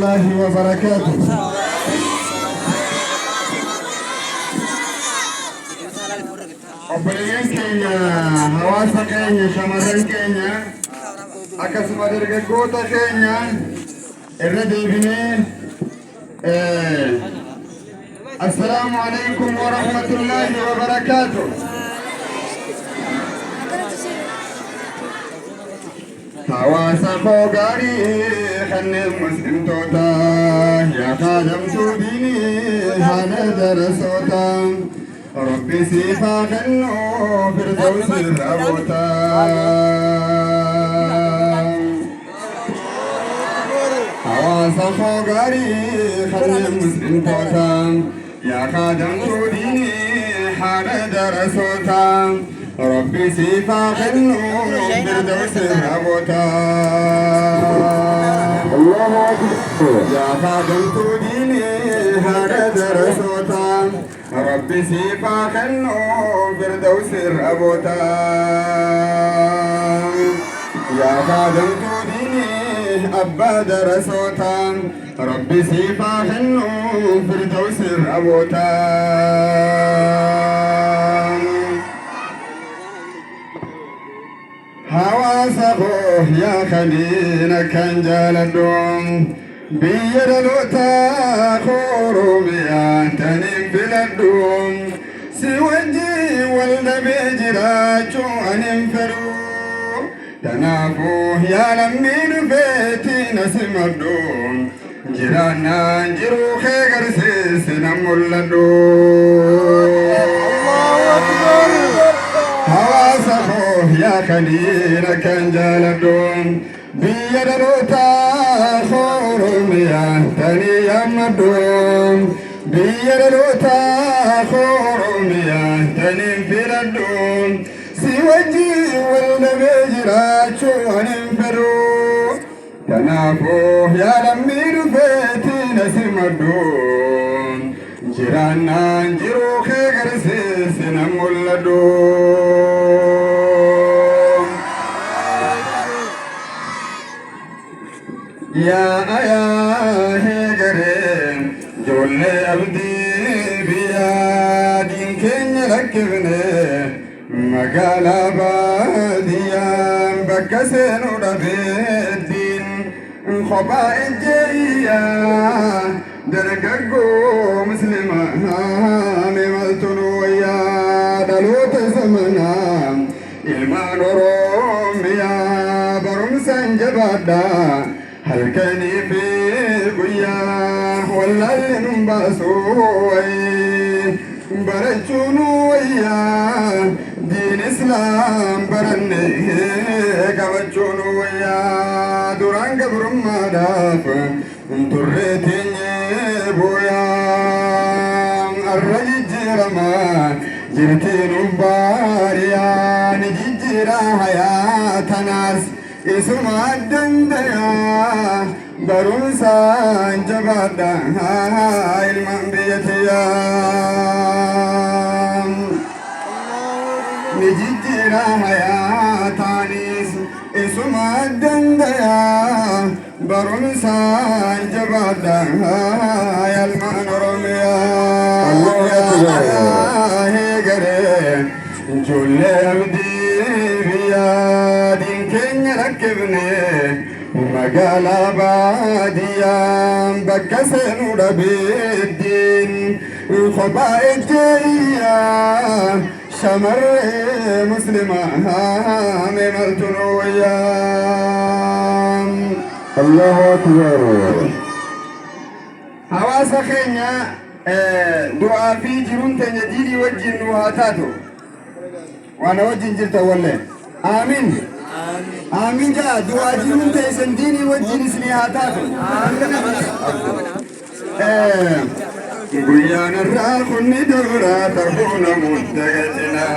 الله وبركاته. Obboleeyyan keenya hawaasa keenya shamarran keenya akkasuma dargaggoota keenya irra deebinee assalaamu alaykum wa rahmatullahi wa barakaatuh. Hawaasa koo gaarii kanneen muslimtoota yaa kaadamtuu diinii haala darasoota ربي سيفا خنو فردوس الربوتا حواس خوغاري خلي مسلم توتا يا خادم ديني حال درسوتا ربي سيفا خنو فردوس الربوتا الله أكبر يا خادم ديني حال درسوتا ربي سيفا خنو فردوس الربوتا يا خادم ديني أبا درسوتا ربي سيفا خنو فردوس الربوتا حواسه يا خلينا كان جالدوم بيرلوتا خروميا تنم بلدوم سوجي والنبي جراجو أنفرو تنافو يا لمين بيتي نسمدوم جرانا جرو خير سيسنا مولدوم الله أكبر حواسه يا خليل كان جالدوم بيرلوتا خروميا تني يمدوم بيرلوتا خروميا تني فردوم سوجي والنبي جراجو أنفرو تنافو يا لمين بيتي نسمدوم جرانا جرو خير سيسنا مولدوم يا هيغرين جولي أبدي بيا دين كن ركبني مقالا باديا بكسين ودبيدين خبا إجيا درقاقو مسلمة مملتنو يا دلوت زمنا إلمان روميا برمسان جبادا هل كان في قيا ولا المباسوي برجونو ويا دين إسلام برني كبجونو ويا دوران قبرم مداف انتريتني بويا الرجل رما جرتين باريا نجيجرا حياة ناس اسمع الدنديا برونسا جبادا المنبيتيا نجيجرا حياة ناس اسمع الدنديا برونسا جبادا المنرميا هيغري جولي أبدي بيادين كن ركبني مقالا باديا بكسن ودبيدين خبائجيا شمر مسلمة مملتنو ويا الله أكبر حواس خينيا دعاء في جرون تنجديدي وجن وهاتاتو وانا وجن جرت ولا آمين آمين جا دعاء جرون تنجديني وجن سنيهاتاتو بيان الراخ الندورة تكون مدقتنا